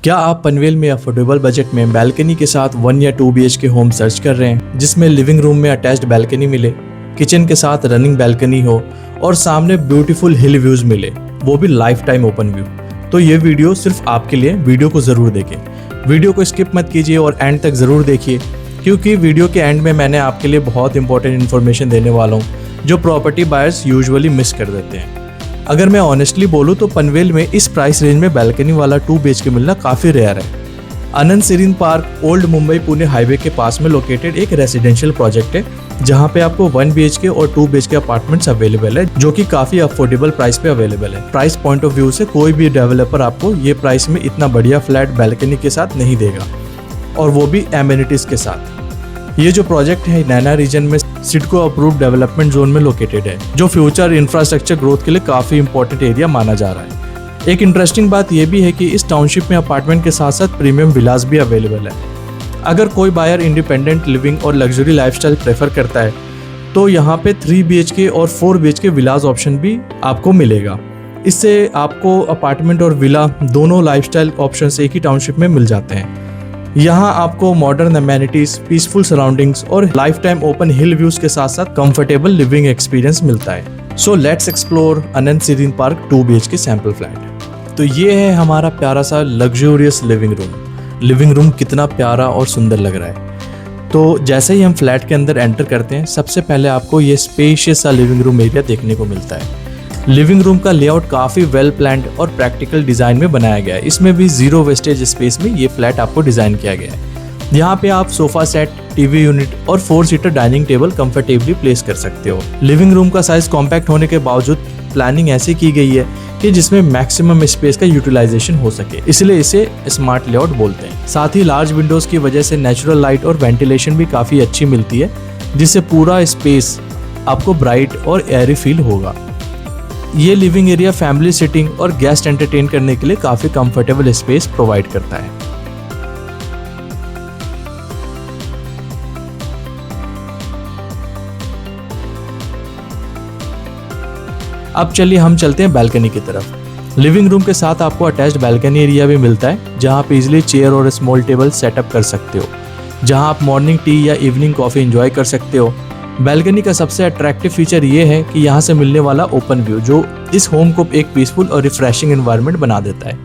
क्या आप पनवेल में अफोर्डेबल बजट में बैल्कनी के साथ 1 या 2 BHK होम सर्च कर रहे हैं जिसमें लिविंग रूम में अटैच्ड बैल्कनी मिले, किचन के साथ रनिंग बैल्कनी हो और सामने ब्यूटीफुल हिल व्यूज मिले, वो भी लाइफ टाइम ओपन व्यू? तो ये वीडियो सिर्फ आपके लिए। वीडियो को जरूर देखें, वीडियो को स्किप मत कीजिए और एंड तक जरूर देखिए, क्योंकि वीडियो के एंड में मैंने आपके लिए बहुत इंपॉर्टेंट इन्फॉर्मेशन देने वाला हूँ जो प्रॉपर्टी बायर्स यूजुअली मिस कर देते हैं। अगर मैं ऑनेस्टली बोलूँ तो पनवेल में इस प्राइस रेंज में बैल्कनी वाला 2 BHK मिलना काफ़ी रेयर है। Anand serene park old Mumbai Pune highway के पास में लोकेटेड एक रेजिडेंशियल प्रोजेक्ट है जहां पे आपको 1 BHK और 2 BHK अपार्टमेंट्स अवेलेबल है जो कि काफ़ी अफोर्डेबल प्राइस पे अवेलेबल है। प्राइस पॉइंट ऑफ व्यू से कोई भी डेवलपर आपको ये प्राइस में इतना बढ़िया फ्लैट बैल्कनी के साथ नहीं देगा, और वो भी एमिनिटीज़ के साथ। ये जो प्रोजेक्ट है नैना रीजन में सिडको अप्रूव्ड डेवलपमेंट जोन में लोकेटेड है, जो फ्यूचर इंफ्रास्ट्रक्चर ग्रोथ के लिए काफ़ी इंपॉर्टेंट एरिया माना जा रहा है। एक इंटरेस्टिंग बात यह भी है कि इस टाउनशिप में अपार्टमेंट के साथ साथ प्रीमियम विलास भी अवेलेबल है। अगर कोई बायर इंडिपेंडेंट लिविंग और लग्जरी लाइफस्टाइल प्रेफर करता है तो यहाँ पे 3 BHK और 4 BHK विलास ऑप्शन भी आपको मिलेगा। इससे आपको अपार्टमेंट और विला दोनों लाइफस्टाइल ऑप्शन एक ही टाउनशिप में मिल जाते हैं। यहाँ आपको मॉडर्न अमेनिटीज, पीसफुल सराउंडिंग्स और lifetime open hill views के साथ साथ कंफर्टेबल लिविंग एक्सपीरियंस मिलता है। So let's explore Anand serene park 2 BHK sample flat. तो ये है हमारा प्यारा सा luxurious living room. Living room कितना प्यारा और सुंदर लग रहा है। तो जैसे ही हम फ्लैट के अंदर एंटर करते हैं सबसे पहले आपको ये स्पेशियस सा लिविंग रूम एरिया देखने को मिलता है। लिविंग रूम का लेआउट काफ़ी वेल प्लान्ड और प्रैक्टिकल डिज़ाइन में बनाया गया है। इसमें भी जीरो वेस्टेज स्पेस में ये फ्लैट आपको डिज़ाइन किया गया है। यहाँ पे आप सोफा सेट, टीवी यूनिट और 4 seater dining table comfortably place कर सकते हो। लिविंग रूम का साइज कॉम्पैक्ट होने के बावजूद प्लानिंग ऐसी की गई है कि जिसमें मैक्सिमम स्पेस का यूटिलाइजेशन हो सके, इसलिए इसे स्मार्ट लेआउट बोलते हैं। साथ ही लार्ज विंडोज की वजह से नेचुरल लाइट और वेंटिलेशन भी काफ़ी अच्छी मिलती है, जिससे पूरा स्पेस आपको ब्राइट और एयरी फील होगा। ये लिविंग एरिया फैमिली सिटिंग और गेस्ट एंटरटेन करने के लिए काफ़ी कंफर्टेबल स्पेस प्रोवाइड करता है। अब चलिए हम चलते हैं बैल्कनी की तरफ। लिविंग रूम के साथ आपको अटैच्ड बैल्कनी एरिया भी मिलता है जहां आप इजीली चेयर और स्मॉल टेबल सेटअप कर सकते हो, जहां आप मॉर्निंग टी या इवनिंग कॉफ़ी एंजॉय कर सकते हो। बैल्कनी का सबसे अट्रैक्टिव फीचर ये है कि यहाँ से मिलने वाला ओपन व्यू जो इस होम को एक पीसफुल और रिफ्रेशिंग एनवायरनमेंट बना देता है।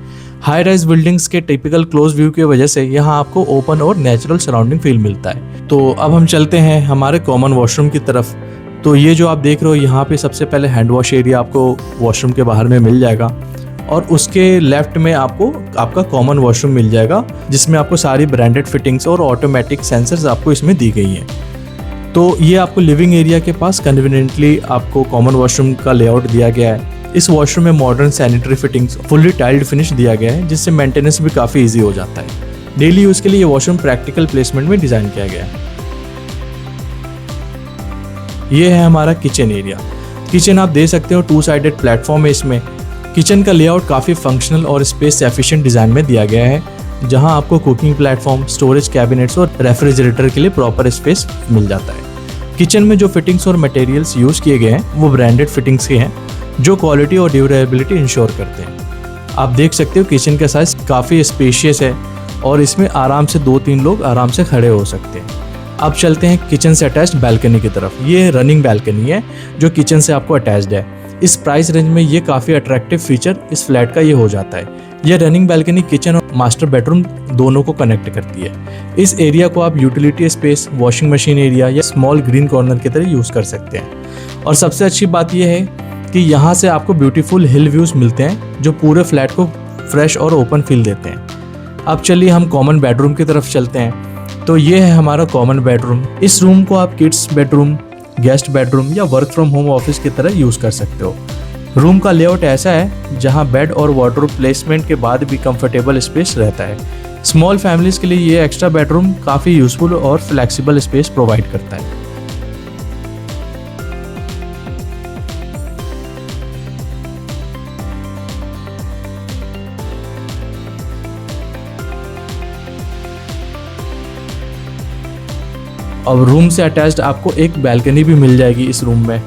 हाई राइज बिल्डिंग्स के टिपिकल क्लोज व्यू की वजह से यहाँ आपको ओपन और नेचुरल सराउंडिंग फील मिलता है। तो अब हम चलते हैं हमारे कॉमन वॉशरूम की तरफ। तो ये जो आप देख रहे हो यहाँ पे सबसे पहले हैंड वॉश एरिया आपको वॉशरूम के बाहर में मिल जाएगा, और उसके लेफ्ट में आपको आपका कॉमन वॉशरूम मिल जाएगा जिसमें आपको सारी ब्रांडेड फिटिंग्स और ऑटोमेटिक सेंसर्स आपको इसमें दी गई हैं। तो ये आपको लिविंग एरिया के पास कन्वीनियंटली आपको कॉमन वॉशरूम का लेआउट दिया गया है। इस वॉशरूम में modern sanitary fittings, fully tiled finish दिया गया है जिससे मेंटेनेंस भी काफ़ी इजी हो जाता है। डेली यूज़ के लिए ये वॉशरूम प्रैक्टिकल प्लेसमेंट में डिज़ाइन किया गया है। ये है हमारा किचन एरिया। किचन आप दे सकते हो 2 साइडेड प्लेटफॉर्म है इसमें। किचन का लेआउट काफ़ी फंक्शनल और स्पेस एफिशिएंट डिज़ाइन में दिया गया है, जहां आपको कुकिंग प्लेटफॉर्म, स्टोरेज कैबिनेट्स और रेफ्रिजरेटर के लिए प्रॉपर स्पेस मिल जाता है। किचन में जो फिटिंग्स और मटेरियल्स यूज़ किए गए हैं वो ब्रांडेड फिटिंग्स के हैं जो क्वालिटी और ड्यूरेबिलिटी इंश्योर करते हैं। आप देख सकते हो किचन का साइज काफ़ी स्पेशियस है और इसमें आराम से 2-3 लोग आराम से खड़े हो सकते हैं। अब चलते हैं किचन से अटैच्ड बैल्कनी की तरफ। ये रनिंग बैल्कनी है जो किचन से आपको अटैच्ड है। इस प्राइस रेंज में ये काफ़ी अट्रैक्टिव फीचर इस फ्लैट का ये हो जाता है। यह रनिंग बैल्कनी किचन और मास्टर बेडरूम दोनों को कनेक्ट करती है। इस एरिया को आप utility space, washing machine area या स्मॉल ग्रीन कॉर्नर की तरह यूज़ कर सकते हैं। और सबसे अच्छी बात यह है कि यहाँ से आपको ब्यूटीफुल हिल व्यूज़ मिलते हैं जो पूरे फ्लैट को फ्रेश और ओपन फील देते हैं। अब चलिए हम कॉमन बेडरूम की तरफ चलते हैं। तो ये है हमारा कॉमन बेडरूम। इस रूम को आप किड्स बेडरूम, गेस्ट बेडरूम या वर्क फ्रॉम होम ऑफिस की तरह यूज़ कर सकते हो। रूम का लेआउट ऐसा है जहां बेड और वार्डरोब प्लेसमेंट के बाद भी कंफर्टेबल स्पेस रहता है। स्मॉल फैमिलीज के लिए ये एक्स्ट्रा बेडरूम काफ़ी यूजफुल और फ्लेक्सिबल स्पेस प्रोवाइड करता है। अब रूम से अटैच्ड आपको एक बैल्कनी भी मिल जाएगी इस रूम में।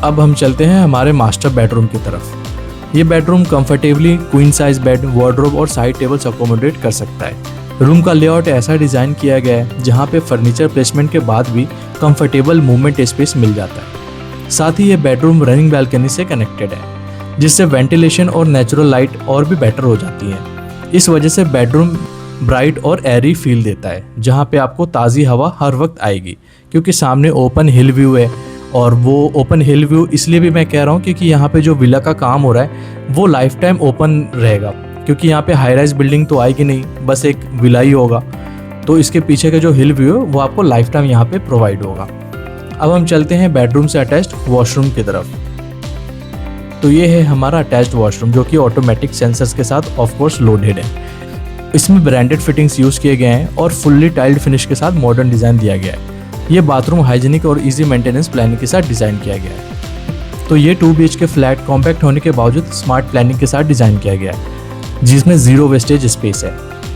अब हम चलते हैं हमारे मास्टर बेडरूम की तरफ। ये bedroom comfortably queen size bed, wardrobe और साइड टेबल्स अकोमोडेट कर सकता है। रूम का लेआउट ऐसा डिज़ाइन किया गया है जहाँ पे फर्नीचर प्लेसमेंट के बाद भी कंफर्टेबल मूवमेंट स्पेस मिल जाता है। साथ ही ये बेडरूम रनिंग बैल्कनी से कनेक्टेड है, जिससे वेंटिलेशन और नेचुरल लाइट और भी बेटर हो जाती है। इस वजह से बेडरूम ब्राइट और एयरी फील देता है, जहाँ पे आपको ताज़ी हवा हर वक्त आएगी, क्योंकि सामने ओपन हिल व्यू है। और वो ओपन हिल व्यू इसलिए भी मैं कह रहा हूँ क्योंकि यहाँ पे जो विला का काम हो रहा है वो लाइफ टाइम ओपन रहेगा, क्योंकि यहाँ पे हाई राइज बिल्डिंग तो आएगी नहीं, बस एक विला ही होगा। तो इसके पीछे का जो हिल व्यू है वो आपको लाइफ टाइम यहाँ पे प्रोवाइड होगा। अब हम चलते हैं बेडरूम से अटैच्ड वॉशरूम की तरफ। तो ये है हमारा अटैच्ड वॉशरूम, जो कि ऑटोमेटिक सेंसर्स के साथ ऑफकोर्स लोडेड है। इसमें ब्रांडेड फिटिंग्स यूज़ किए गए हैं और फुल्ली टाइल्ड फिनिश के साथ मॉडर्न डिज़ाइन दिया गया है। ये बाथरूम हाइजीनिक और इजी मेंटेनेंस प्लानिंग के साथ डिज़ाइन किया गया है। तो ये 2 BHK फ्लैट कॉम्पैक्ट होने के बावजूद स्मार्ट प्लानिंग के साथ डिज़ाइन किया गया है, जिसमें 0 वेस्टेज स्पेस है।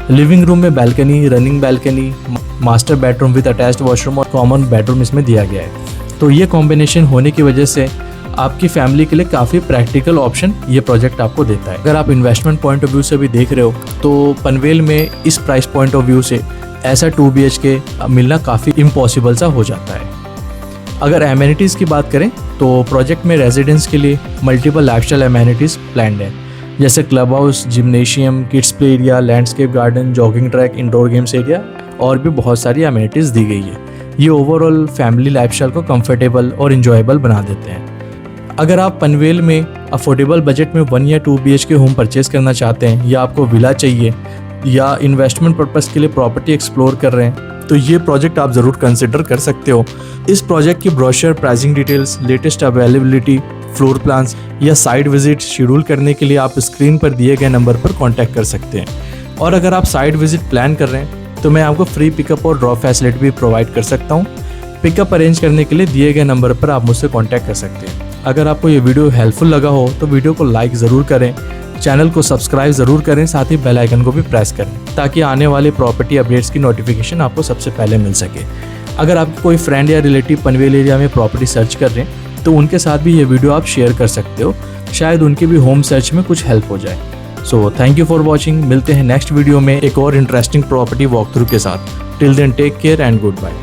लिविंग रूम में balcony, running balcony, master bedroom with attached washroom और कॉमन बेडरूम इसमें दिया गया है। तो ये कॉम्बिनेशन होने की वजह से आपकी फैमिली के लिए काफ़ी प्रैक्टिकल ऑप्शन ये प्रोजेक्ट आपको देता है। अगर आप इन्वेस्टमेंट पॉइंट ऑफ व्यू से भी देख रहे हो तो पनवेल में इस प्राइस पॉइंट ऑफ व्यू से ऐसा 2 BHK मिलना काफ़ी इम्पॉसिबल सा हो जाता है। अगर एमेनिटीज़ की बात करें तो प्रोजेक्ट में रेजिडेंट्स के लिए मल्टीपल लाइफस्टाइल एमेनिटीज़ प्लान्ड है, जैसे club house, gymnasium, kids play area, landscape garden, jogging track, indoor games area और भी बहुत सारी एमेनिटीज़ दी गई है। ये ओवरऑल फैमिली लाइफस्टाइल को कंफर्टेबल और इंजॉयबल बना देते हैं। अगर आप पनवेल में अफोर्डेबल बजट में 1 या 2 BHK होम परचेज करना चाहते हैं, या आपको विला चाहिए, या इन्वेस्टमेंट पर्पस के लिए प्रॉपर्टी एक्सप्लोर कर रहे हैं, तो ये प्रोजेक्ट आप ज़रूर कंसिडर कर सकते हो। इस प्रोजेक्ट की brochure, pricing details, latest availability, floor plans या साइट विजिट शेड्यूल करने के लिए आप स्क्रीन पर दिए गए नंबर पर कॉन्टैक्ट कर सकते हैं। और अगर आप साइट विजिट प्लान कर रहे हैं तो मैं आपको फ्री पिकअप और ड्रॉप फैसिलिटी भी प्रोवाइड कर सकता हूँ। पिकअप अरेंज करने के लिए दिए गए नंबर पर आप मुझसे कॉन्टैक्ट कर सकते हैं। अगर आपको ये वीडियो हेल्पफुल लगा हो तो वीडियो को लाइक ज़रूर करें, चैनल को सब्सक्राइब ज़रूर करें, साथ ही बेल आइकन को भी प्रेस करें ताकि आने वाले प्रॉपर्टी अपडेट्स की नोटिफिकेशन आपको सबसे पहले मिल सके। अगर आपके कोई फ्रेंड या रिलेटिव पनवेल एरिया में प्रॉपर्टी सर्च कर रहे हैं तो उनके साथ भी ये वीडियो आप शेयर कर सकते हो, शायद उनके भी होम सर्च में कुछ हेल्प हो जाए। So thank you for watching. मिलते हैं नेक्स्ट वीडियो में एक और इंटरेस्टिंग प्रॉपर्टी वॉक थ्रू के साथ। Till then take care and good bye.